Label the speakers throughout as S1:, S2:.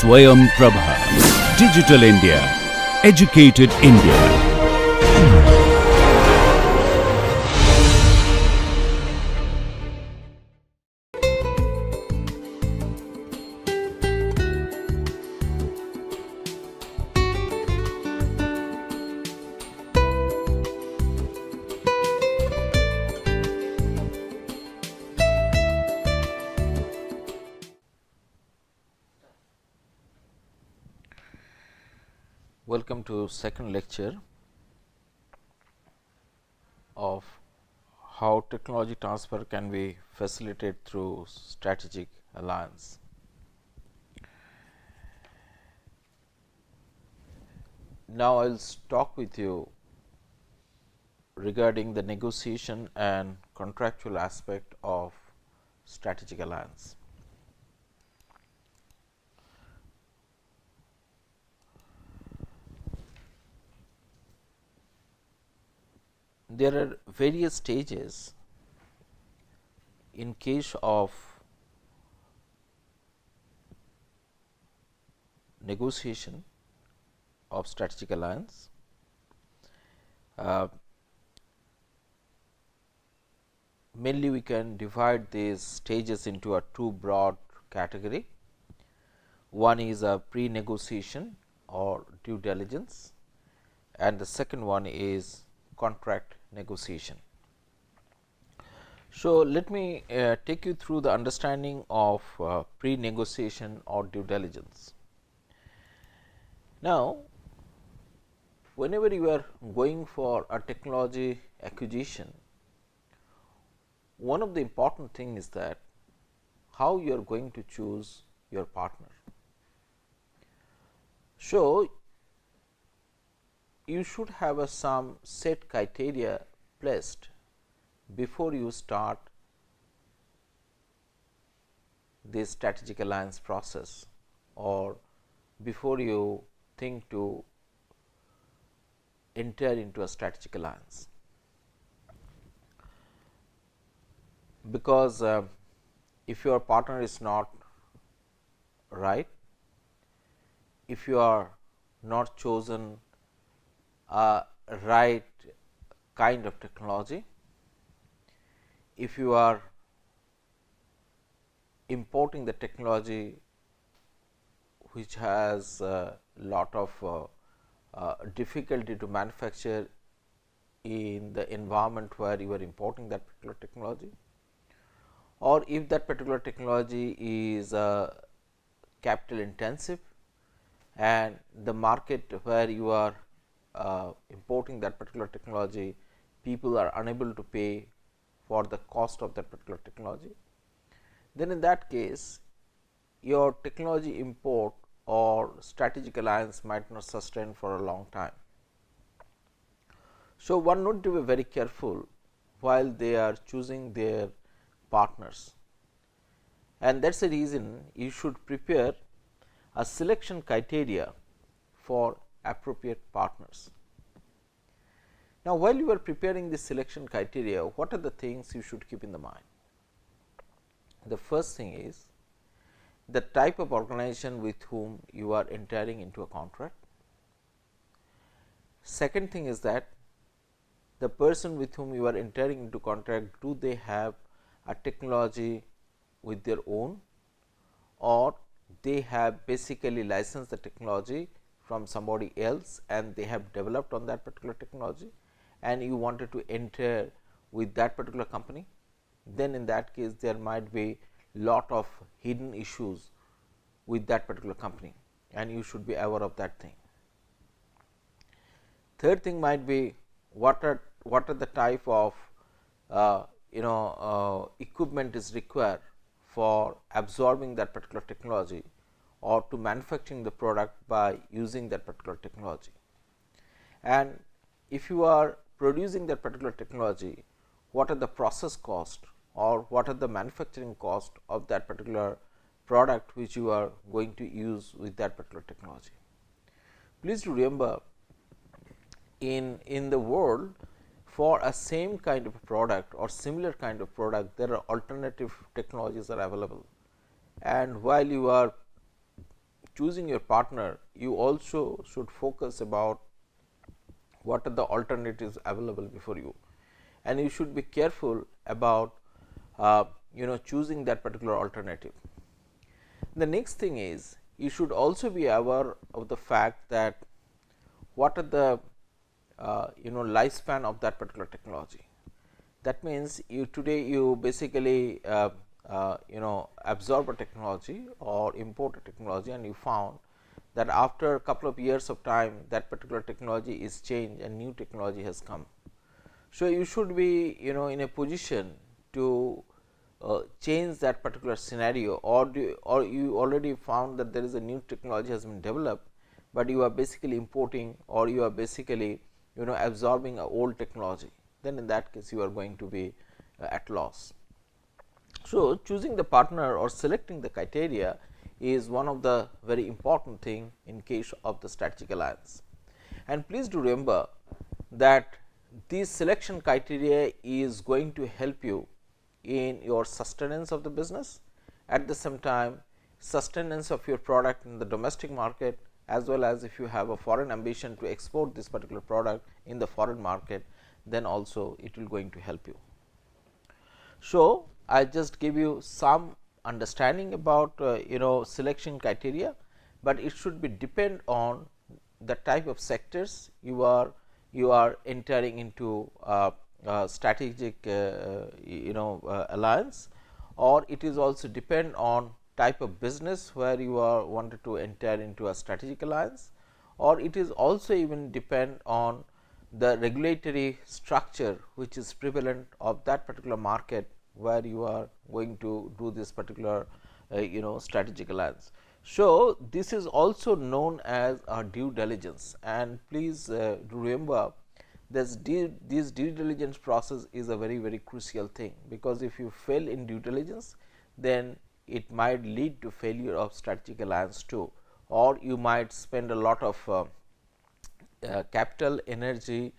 S1: Swayam Prabha. Digital India. Educated India.
S2: Welcome to second lecture of how technology transfer can be facilitated through strategic alliance. Now, I will talk with you regarding the negotiation and contractual aspect of strategic alliance. There are various stages in case of negotiation of strategic alliance. Mainly we can divide these stages into a two broad category. One is a pre-negotiation or due diligence, and the second one is contract negotiation. So, let me take you through the understanding of pre-negotiation or due diligence. Now, whenever you are going for a technology acquisition, one of the important thing is that how you are going to choose your partner. So, you should have some set criteria placed before you start this strategic alliance process, or before you think to enter into a strategic alliance. Because if your partner is not right, if you are not chosen a right kind of technology, if you are importing the technology which has a lot of difficulty to manufacture in the environment where you are importing that particular technology, or if that particular technology is capital intensive and the market where you are importing that particular technology, people are unable to pay for the cost of that particular technology, then in that case your technology import or strategic alliance might not sustain for a long time. So, one need to be very careful while they are choosing their partners, and that is the reason you should prepare a selection criteria for appropriate partners. Now, while you are preparing this selection criteria, what are the things you should keep in the mind? The first thing is the type of organization with whom you are entering into a contract. Second thing is that the person with whom you are entering into contract, do they have a technology with their own, or they have basically licensed the technology from somebody else and they have developed on that particular technology and you wanted to enter with that particular company. Then in that case there might be lot of hidden issues with that particular company and you should be aware of that thing. Third thing might be what are the type of equipment is required for absorbing that particular technology or to manufacturing the product by using that particular technology. And if you are producing that particular technology, what are the process cost or what are the manufacturing cost of that particular product which you are going to use with that particular technology. Please remember, in the world, for a same kind of product or similar kind of product, there are alternative technologies are available, and while you are choosing your partner, you also should focus about what are the alternatives available before you, and you should be careful about choosing that particular alternative. The next thing is, you should also be aware of the fact that what are the lifespan of that particular technology. That means, you today you basically absorb a technology or import a technology, and you found that after a couple of years of time that particular technology is changed and new technology has come. So, you should be in a position to change that particular scenario, or you already found that there is a new technology has been developed, but you are basically importing, or you are basically absorbing a old technology, then in that case you are going to be at loss. So, choosing the partner or selecting the criteria is one of the very important thing in case of the strategic alliance. And please do remember that this selection criteria is going to help you in your sustenance of the business, at the same time sustenance of your product in the domestic market, as well as if you have a foreign ambition to export this particular product in the foreign market, then also it will going to help you. So, I just give you some understanding about selection criteria, but it should be depend on the type of sectors you are entering into strategic alliance, or it is also depend on type of business where you are wanted to enter into a strategic alliance, or it is also even depend on the regulatory structure which is prevalent of that particular market where you are going to do this particular strategic alliance. So, this is also known as a due diligence, and please remember this due diligence process is a very crucial thing, because if you fail in due diligence, then it might lead to failure of strategic alliance too, or you might spend a lot of capital, energy,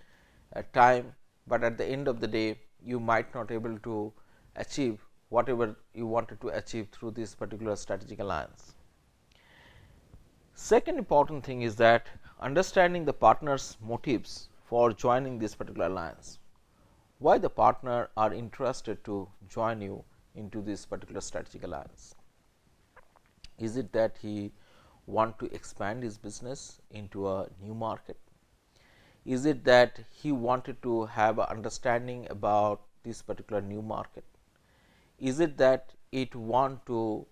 S2: time, but at the end of the day you might not able to achieve whatever you wanted to achieve through this particular strategic alliance. Second important thing is that understanding the partner's motives for joining this particular alliance. Why the partner are interested to join you into this particular strategic alliance? Is it that he want to expand his business into a new market? Is it that he wanted to have an understanding about this particular new market? Is it that it want to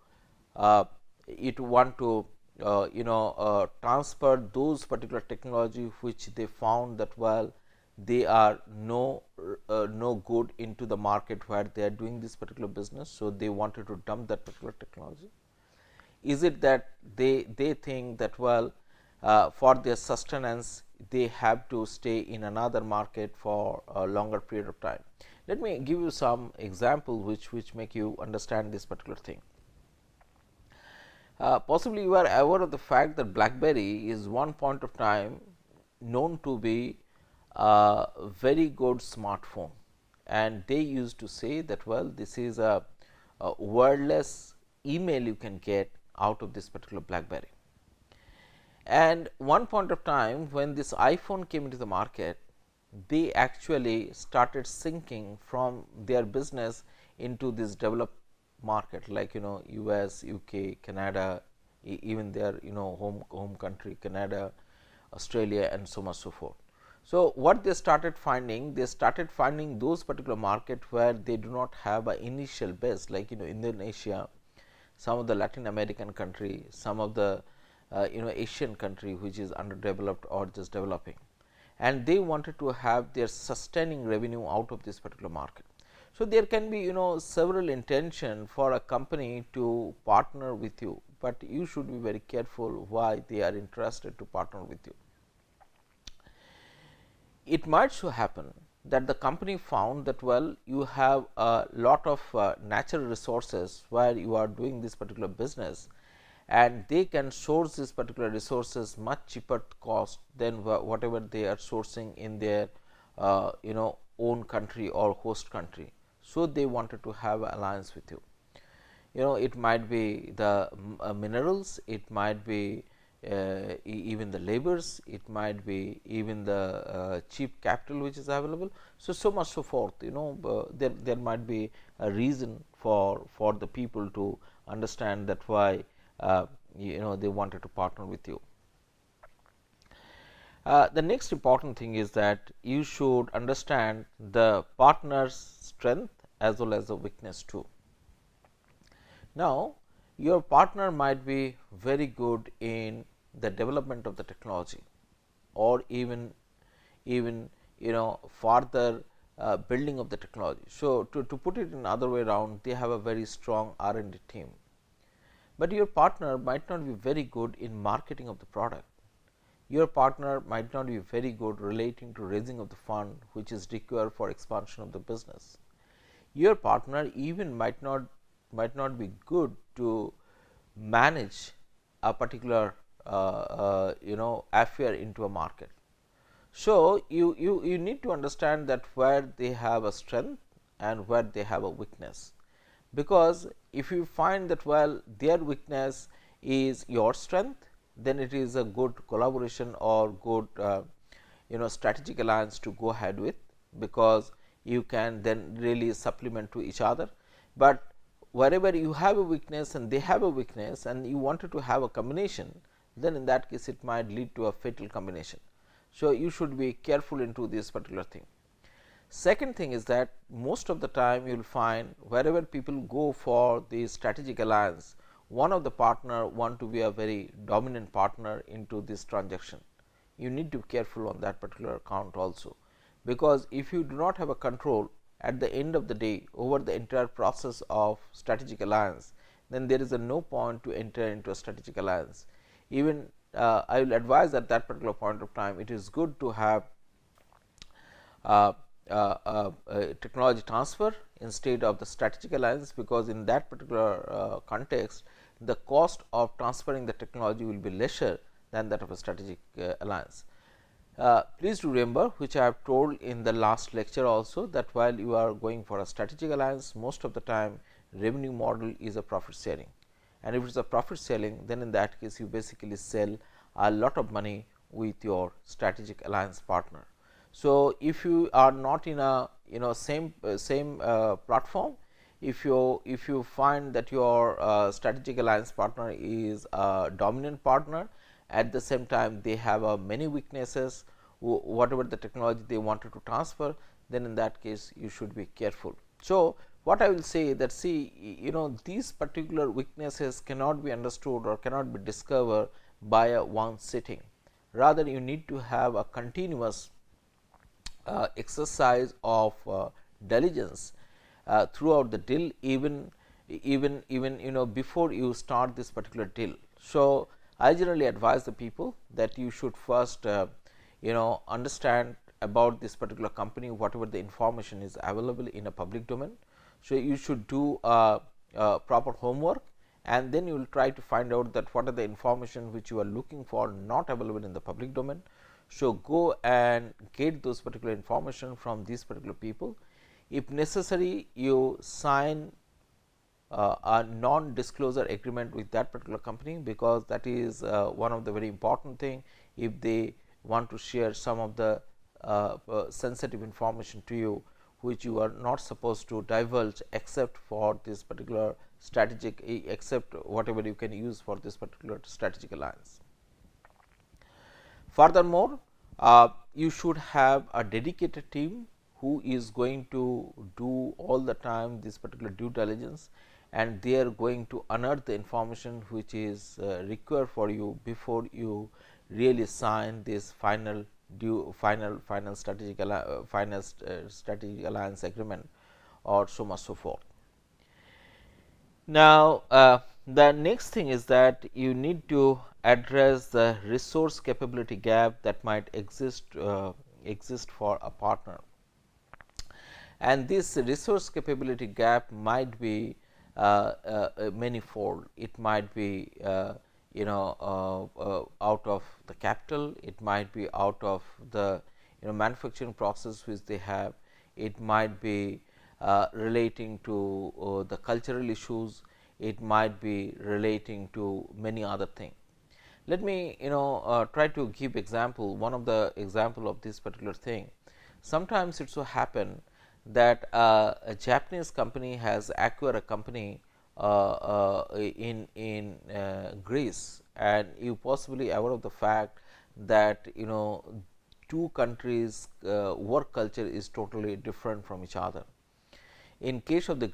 S2: transfer those particular technology which they found that well they are no good into the market where they are doing this particular business. So, they wanted to dump that particular technology. Is it that they think that well for their sustenance they have to stay in another market for a longer period of time? Let me give you some example which make you understand this particular thing. Possibly you are aware of the fact that BlackBerry is one point of time known to be a very good smartphone, and they used to say that well this is a wireless email you can get out of this particular BlackBerry. And one point of time when this iPhone came into the market, they actually started sinking from their business into this developed market like US, UK, Canada, even their home country Canada, Australia, and so much so forth. So, what they started finding? They started finding those particular market where they do not have an initial base like Indonesia, some of the Latin American country, some of the Asian country which is underdeveloped or just developing, and they wanted to have their sustaining revenue out of this particular market. So, there can be several intention for a company to partner with you, but you should be very careful why they are interested to partner with you. It might so happen that the company found that well you have a lot of natural resources where you are doing this particular business, and they can source this particular resources much cheaper cost than whatever they are sourcing in their own country or host country. So, they wanted to have alliance with you. it might be the minerals, it might be even the labors, it might be even the cheap capital which is available. So much so forth, there might be a reason for the people to understand that why they wanted to partner with you. The next important thing is that you should understand the partner's strength as well as the weakness too. Now, your partner might be very good in the development of the technology, or even further building of the technology. So, to put it in other way around, they have a very strong R&D team, but your partner might not be very good in marketing of the product. Your partner might not be very good relating to raising of the fund which is required for expansion of the business. Your partner even might not be good to manage a particular affair into a market. So, you need to understand that where they have a strength and where they have a weakness, because if you find that their weakness is your strength, then it is a good collaboration or good strategic alliance to go ahead with, because you can then really supplement to each other. But wherever you have a weakness and they have a weakness and you wanted to have a combination, then in that case it might lead to a fatal combination. So, you should be careful into this particular thing. Second thing is that most of the time you will find wherever people go for the strategic alliance, one of the partner want to be a very dominant partner into this transaction. You need to be careful on that particular account also, because if you do not have a control at the end of the day over the entire process of strategic alliance, then there is no point to enter into a strategic alliance. Even I will advise at that particular point of time, it is good to have technology transfer instead of the strategic alliance, because in that particular context the cost of transferring the technology will be lesser than that of a strategic alliance. Please do remember, which I have told in the last lecture also, that while you are going for a strategic alliance, most of the time revenue model is a profit sharing, and if it is a profit sharing, then in that case you basically sell a lot of money with your strategic alliance partner. So, if you are not in a same platform, if you find that your strategic alliance partner is a dominant partner, at the same time they have many weaknesses, whatever the technology they wanted to transfer, then in that case you should be careful. So, what I will say that, see, these particular weaknesses cannot be understood or cannot be discovered by a one sitting. Rather, you need to have a continuous exercise of diligence throughout the deal, even before you start this particular deal. So, I generally advise the people that you should first understand about this particular company, whatever the information is available in a public domain. So, you should do proper homework, and then you will try to find out that what are the information which you are looking for not available in the public domain. So, go and get those particular information from these particular people. If necessary, you sign a non-disclosure agreement with that particular company, because that is one of the very important thing. If they want to share some of the sensitive information to you, which you are not supposed to divulge except for this particular strategic, except whatever you can use for this particular strategic alliance. Furthermore, you should have a dedicated team who is going to do all the time this particular due diligence, and they are going to unearth the information which is required for you before you really sign this final strategic alliance agreement, or so much so forth. Now, the next thing is that you need to address the resource capability gap that might exist for a partner, and this resource capability gap might be manifold. It might be out of the capital, it might be out of the manufacturing process which they have, it might be relating to the cultural issues, it might be relating to many other things. Let me try to give example, one of the example of this particular thing. Sometimes it so happen that a Japanese company has acquired a company in Greece, and you possibly aware of the fact that two countries work culture is totally different from each other. In case of the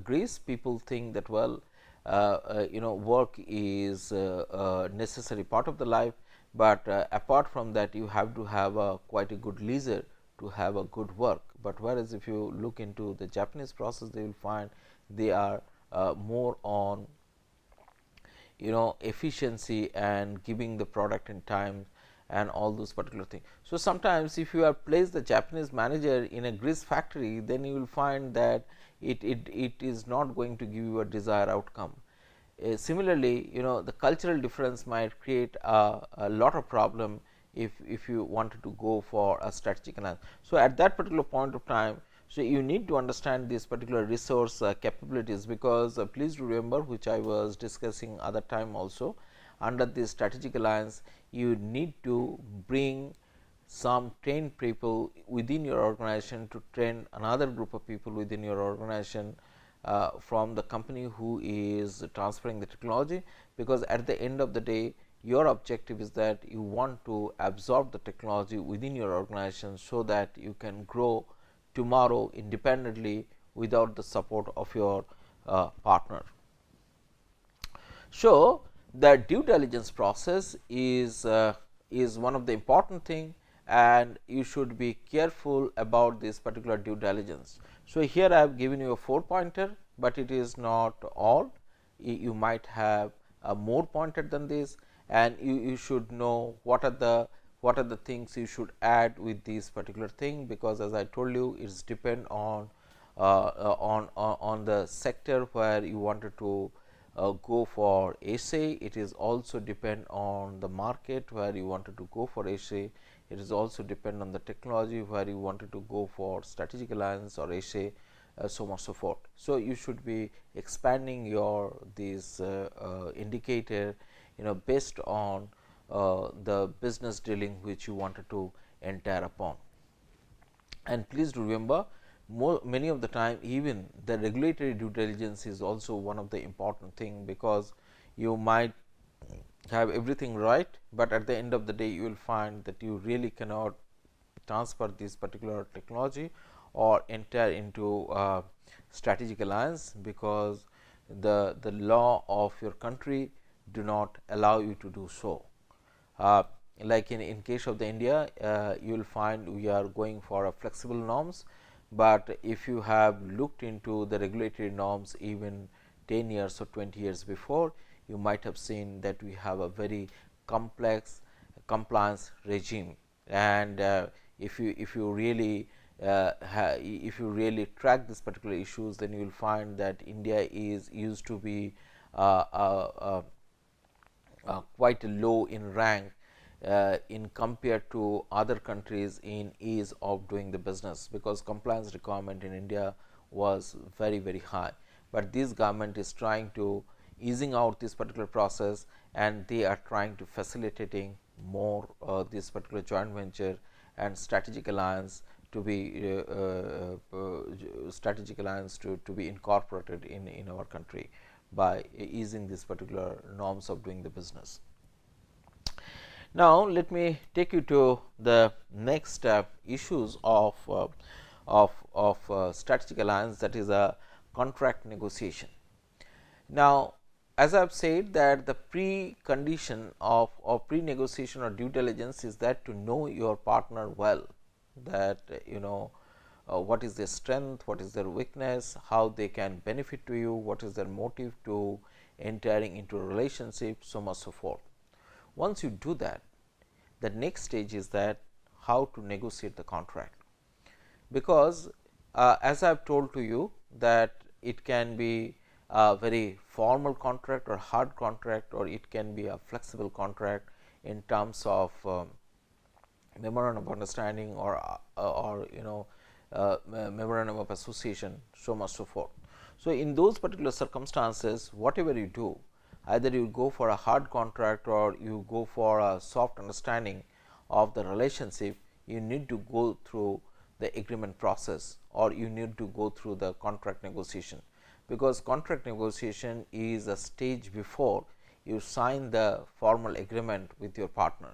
S2: Greece, people think that well, work is a necessary part of the life, but apart from that, you have to have a quite a good leisure to have a good work. But whereas if you look into the Japanese process, they will find they are more on efficiency and giving the product in time and all those particular things. So, sometimes if you have placed the Japanese manager in a grease factory, then you will find that it is not going to give you a desired outcome. Similarly, the cultural difference might create a lot of problem if you wanted to go for a strategic analysis. So, at that particular point of time, so you need to understand this particular resource capabilities, because please remember, which I was discussing other time also, under this strategic alliance you need to bring some trained people within your organization to train another group of people within your organization from the company who is transferring the technology, because at the end of the day your objective is that you want to absorb the technology within your organization, so that you can grow tomorrow independently without the support of your partner. So, the due diligence process is one of the important thing, and you should be careful about this particular due diligence. So, here I have given you a 4 pointer, but it is not all. You might have a more pointer than this, and you should know what are the things you should add with this particular thing, because as I told you, it is depend on the sector where you wanted to go for essay. It is also depend on the market where you wanted to go for essay. It is also depend on the technology where you wanted to go for strategic alliance or essay, so on and so forth. So, you should be expanding your this indicator based on the business dealing which you wanted to enter upon. And please remember, many of the time even the regulatory due diligence is also one of the important thing, because you might have everything right, but at the end of the day you will find that you really cannot transfer this particular technology or enter into strategic alliance, because the law of your country do not allow you to do so. Like in case of the India, you will find we are going for a flexible norms, but if you have looked into the regulatory norms even 10 years or 20 years before, you might have seen that we have a very complex compliance regime. And if you really track this particular issues, then you will find that India is used to be quite low in rank in compared to other countries in ease of doing the business, because compliance requirement in India was very high, but this government is trying to easing out this particular process, and they are trying to facilitating more this particular joint venture and strategic alliance to be incorporated in our country by easing this particular norms of doing the business. Now, let me take you to the next issues of strategic alliance, that is a contract negotiation. Now, as I have said that the precondition of pre-negotiation or due diligence is that to know your partner well, that what is their strength, what is their weakness, how they can benefit to you, what is their motive to entering into a relationship, so much so forth. Once you do that, the next stage is that how to negotiate the contract, because as I have told to you that it can be a very formal contract or hard contract, or it can be a flexible contract in terms of memorandum of understanding or memorandum of association, so much so forth. So, in those particular circumstances, whatever you do, either you go for a hard contract or you go for a soft understanding of the relationship, you need to go through the agreement process or you need to go through the contract negotiation, because contract negotiation is a stage before you sign the formal agreement with your partner.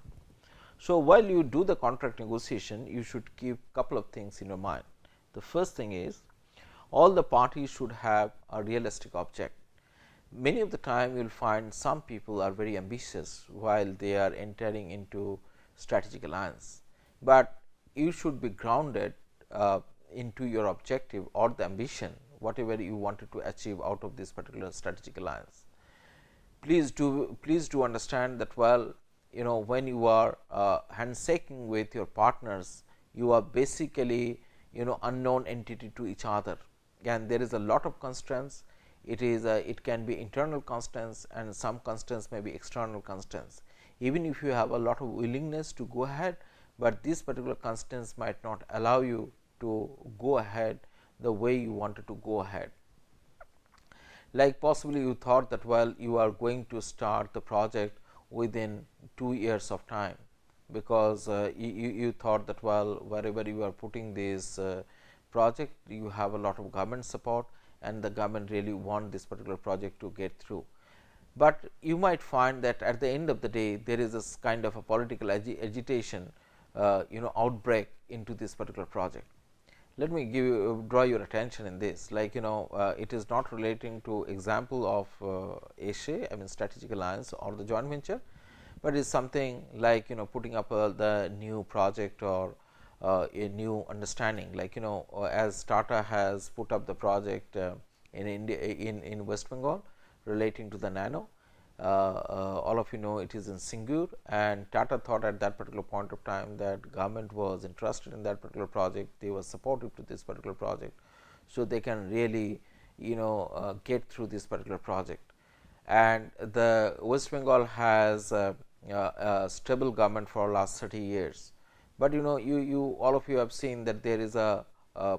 S2: So, while you do the contract negotiation, you should keep couple of things in your mind. The first thing is, all the parties should have a realistic object. Many of the time you will find some people are very ambitious while they are entering into strategic alliance, but you should be grounded into your objective or the ambition whatever you wanted to achieve out of this particular strategic alliance. Please do understand that while when you are handshaking with your partners, you are basically unknown entity to each other, and there is a lot of constraints. It can be internal constraints and some constraints may be external constraints. Even if you have a lot of willingness to go ahead, but these particular constraints might not allow you to go ahead the way you wanted to go ahead. Like possibly you thought that while you are going to start the project within 2 years of time, because you thought that while wherever you are putting this project, you have a lot of government support and the government really want this particular project to get through. But you might find that at the end of the day, there is this kind of a political agitation outbreak into this particular project. Let me draw your attention in this, like it is not relating to example of SHA, I mean strategic alliance or the joint venture, but is something like putting up the new project or a new understanding, like as Tata has put up the project in India, in West Bengal relating to the nano. All of it is in Singur, and Tata thought at that particular point of time that government was interested in that particular project, they were supportive to this particular project. So, they can really get through this particular project, and the West Bengal has a stable government for last 30 years. But you all of you have seen that there is a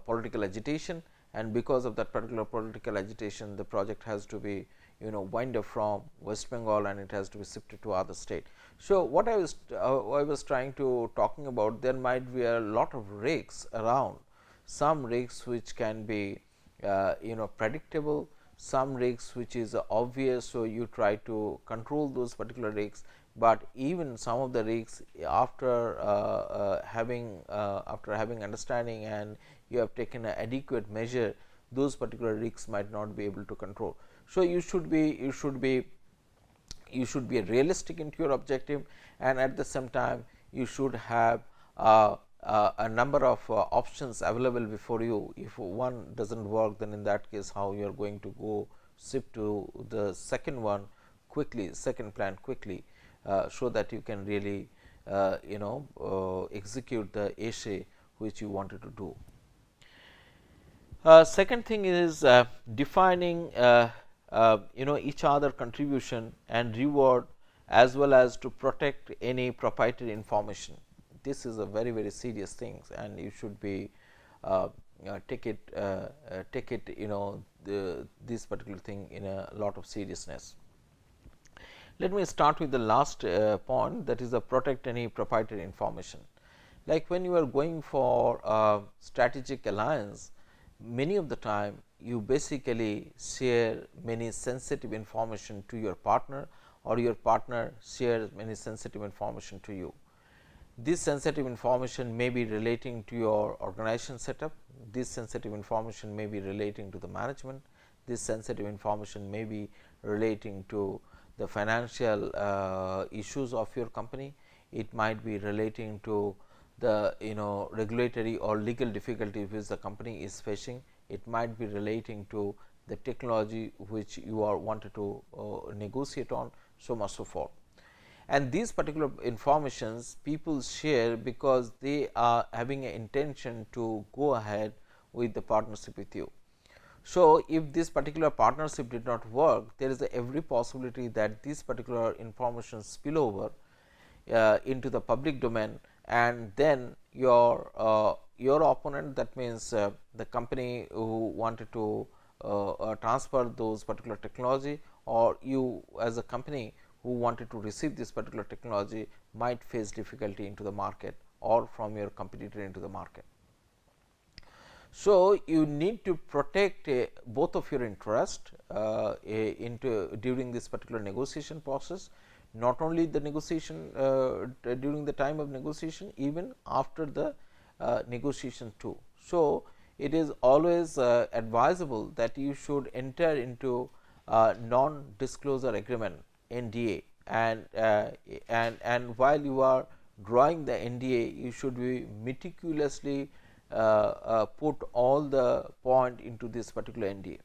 S2: political agitation, and because of that particular political agitation, the project has to be wind up from West Bengal and it has to be shifted to other state. So, what I was trying to talking about, there might be a lot of risks around, some risks which can be predictable, some risks which is obvious. So, you try to control those particular risks, but even some of the risks after having understanding and you have taken an adequate measure, those particular risks might not be able to control. So, you should be realistic into your objective, and at the same time you should have a number of options available before you. If one does not work, then in that case how you are going to go shift to the second one quickly, second plan quickly, so that you can really execute the SHA which you wanted to do. Second thing is defining each other contribution and reward, as well as to protect any proprietary information. This is a very serious thing, and you should be take it this particular thing in a lot of seriousness. Let me start with the last point, that is the protect any proprietary information. Like when you are going for a strategic alliance, many of the time you basically share many sensitive information to your partner, or your partner shares many sensitive information to you. This sensitive information may be relating to your organization setup, this sensitive information may be relating to the management, this sensitive information may be relating to the financial issues of your company, it might be relating to the regulatory or legal difficulties which the company is facing, it might be relating to the technology which you are wanted to negotiate on, so much so forth. And these particular informations people share because they are having an intention to go ahead with the partnership with you. So, if this particular partnership did not work, there is every possibility that this particular information spill over into the public domain, and then your opponent, that means the company who wanted to transfer those particular technology, or you as a company who wanted to receive this particular technology might face difficulty into the market or from your competitor into the market. So, you need to protect both of your interest into during this particular negotiation process, not only the negotiation during the time of negotiation, even after the negotiation too. So, it is always advisable that you should enter into non-disclosure agreement NDA, and while you are drawing the NDA, you should be meticulously put all the point into this particular NDA.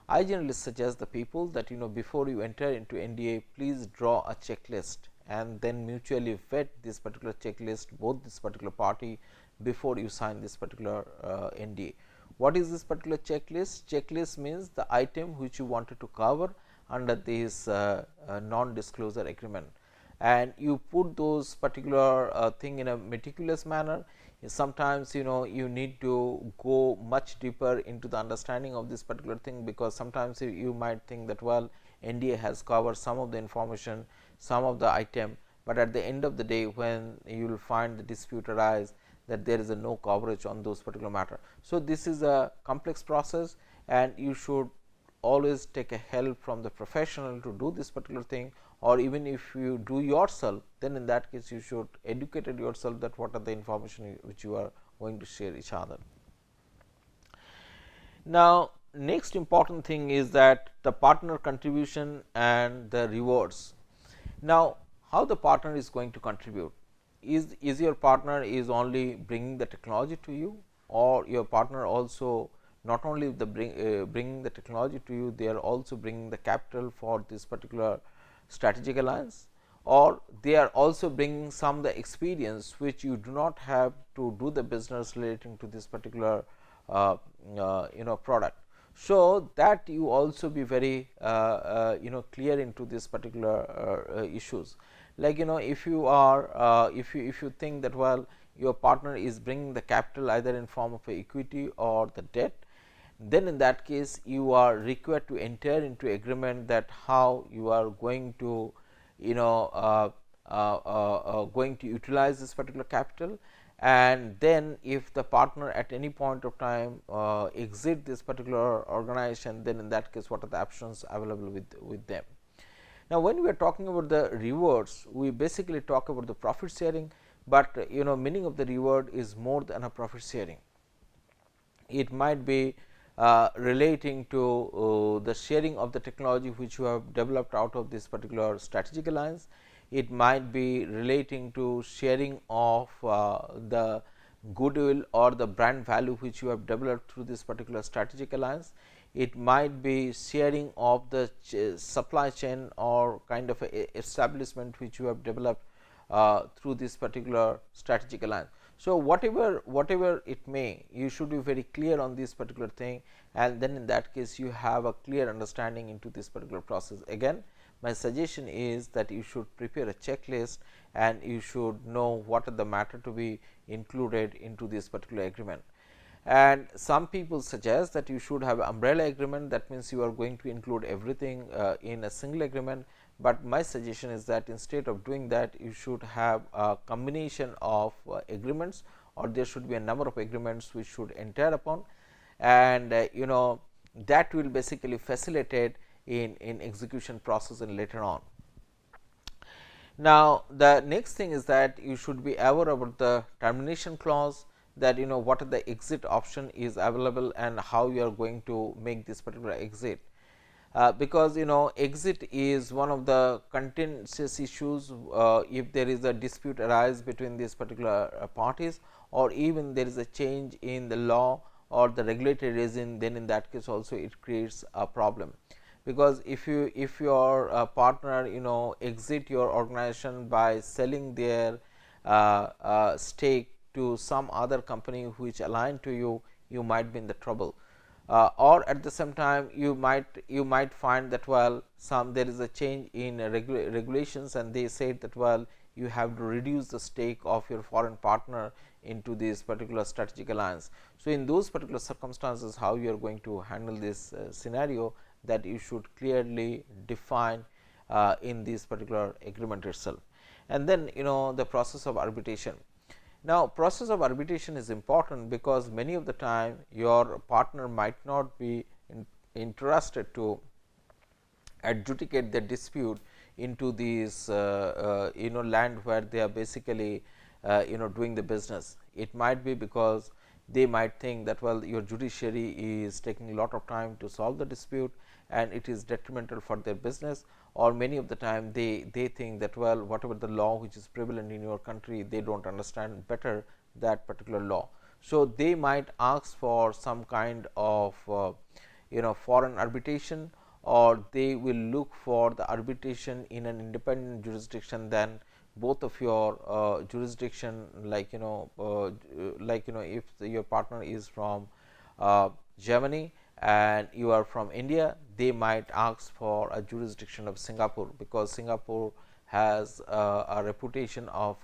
S2: I generally suggest the people that before you enter into NDA, please draw a checklist and then mutually vet this particular checklist, both this particular party, before you sign this particular NDA. What is this particular checklist? Checklist means the item which you wanted to cover under this non-disclosure agreement, and you put those particular thing in a meticulous manner. Sometimes you need to go much deeper into the understanding of this particular thing, because sometimes you might think that well, NDA has covered some of the information, some of the item, but at the end of the day when you will find the dispute arise, that there is a no coverage on those particular matter. So, this is a complex process, and you should always take a help from the professional to do this particular thing, or even if you do yourself, then in that case you should educate yourself that what are the information which you are going to share each other. Now, next important thing is that the partner contribution and the rewards. Now, how the partner is going to contribute? Is your partner is only bringing the technology to you, or your partner also not only the bringing the technology to you, they are also bringing the capital for this particular strategic alliance, or they are also bringing some the experience which you do not have to do the business relating to this particular product. So, that you also be very clear into this particular issues, like if you are if you think that well, your partner is bringing the capital either in form of a equity or the debt, then in that case you are required to enter into agreement that how you are going to going to utilize this particular capital, and then if the partner at any point of time exit this particular organization, then in that case what are the options available with them. Now, when we are talking about the rewards, we basically talk about the profit sharing, but meaning of the reward is more than a profit sharing. It might be relating to the sharing of the technology which you have developed out of this particular strategic alliance. It might be relating to sharing of the goodwill or the brand value which you have developed through this particular strategic alliance. It might be sharing of the supply chain or kind of a establishment which you have developed through this particular strategic alliance. So, whatever it may, you should be very clear on this particular thing, and then in that case you have a clear understanding into this particular process. Again, my suggestion is that you should prepare a checklist, and you should know what are the matter to be included into this particular agreement. And some people suggest that you should have an umbrella agreement, that means you are going to include everything in a single agreement, but my suggestion is that instead of doing that, you should have a combination of agreements, or there should be a number of agreements which should enter upon, and that will basically facilitate in execution process and later on. Now, the next thing is that you should be aware about the termination clause, that what are the exit option is available and how you are going to make this particular exit. Because exit is one of the contentious issues if there is a dispute arise between these particular parties, or even there is a change in the law or the regulatory regime, then in that case also it creates a problem. Because if your partner exit your organization by selling their stake to some other company which aligned to you, you might be in the trouble. Or at the same time you might find that well, there is a change in regulations, and they said that well, you have to reduce the stake of your foreign partner into this particular strategic alliance. So, in those particular circumstances, how you are going to handle this scenario, that you should clearly define in this particular agreement itself. And then the process of arbitration. Now, process of arbitration is important, because many of the time your partner might not be interested to adjudicate the dispute into these land where they are basically doing the business. It might be because they might think that, well, your judiciary is taking a lot of time to solve the dispute and it is detrimental for their business, or many of the time they think that, well, whatever the law which is prevalent in your country, they do not understand better that particular law. So, they might ask for some kind of foreign arbitration, or they will look for the arbitration in an independent jurisdiction than both of your jurisdiction, like if your partner is from Germany and you are from India, they might ask for a jurisdiction of Singapore, because Singapore has a reputation of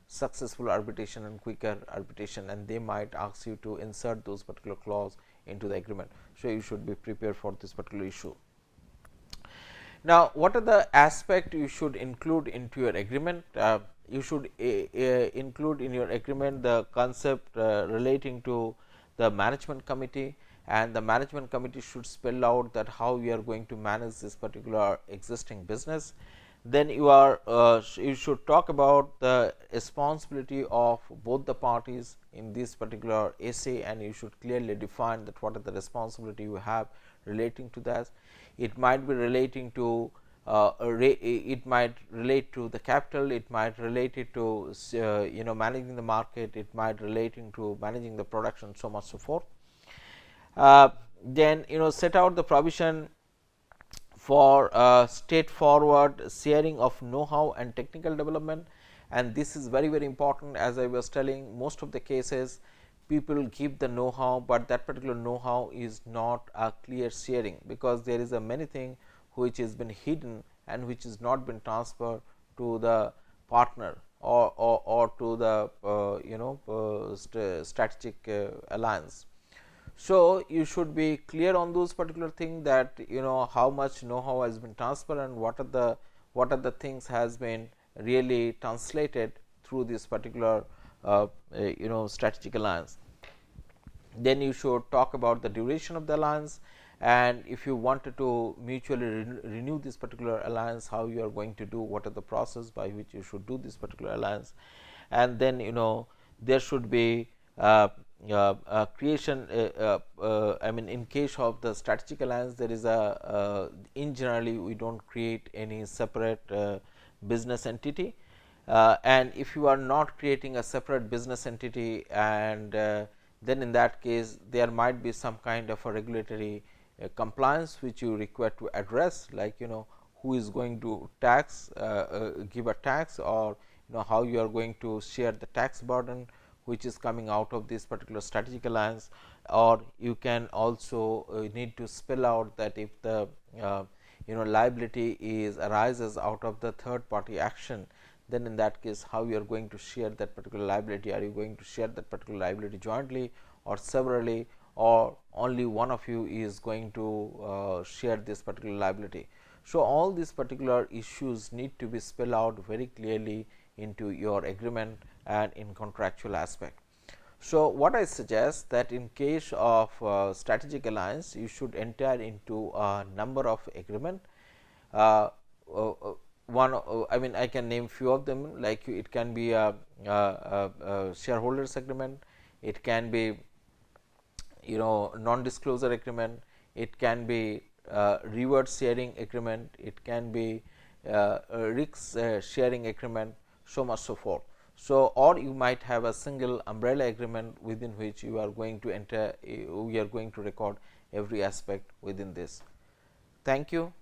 S2: successful arbitration and quicker arbitration, and they might ask you to insert those particular clause into the agreement. So, you should be prepared for this particular issue. Now, what are the aspects you should include into your agreement? You should include in your agreement the concept relating to the management committee, and the management committee should spell out that how you are going to manage this particular existing business. Then you should talk about the responsibility of both the parties in this particular essay, and you should clearly define that what are the responsibility you have relating to that. It might be relating to it might relate to the capital, it might relate it to managing the market, it might relating to managing the production, so much so forth. Then set out the provision for straightforward sharing of know-how and technical development, and this is very important. As I was telling, most of the cases people give the know-how, but that particular know-how is not a clear sharing, because there is a many thing which has been hidden and which is not been transferred to the partner or to the strategic alliance. So, you should be clear on those particular things, that how much know-how has been transferred and what are the things has been really translated through this particular strategic alliance. Then you should talk about the duration of the alliance, and if you wanted to mutually renew this particular alliance, how you are going to do, what are the process by which you should do this particular alliance. And then there should be creation, I mean, in case of the strategic alliance, there is in generally we do not create any separate business entity, and if you are not creating a separate business entity, and then in that case there might be some kind of a regulatory compliance which you require to address, like who is going to tax give a tax, or how you are going to share the tax burden which is coming out of this particular strategic alliance. Or you can also need to spell out that if the liability arises out of the third party action, then in that case how you are going to share that particular liability. Are you going to share that particular liability jointly or severally, or only one of you is going to share this particular liability. So, all these particular issues need to be spelled out very clearly into your agreement and in contractual aspect. So, what I suggest that in case of strategic alliance, you should enter into a number of agreement. One I mean, I can name few of them, like it can be a shareholders agreement, it can be non-disclosure agreement, it can be reward sharing agreement, it can be risk sharing agreement, so much so forth. So, or you might have a single umbrella agreement within which you are going to enter, we are going to record every aspect within this. Thank you.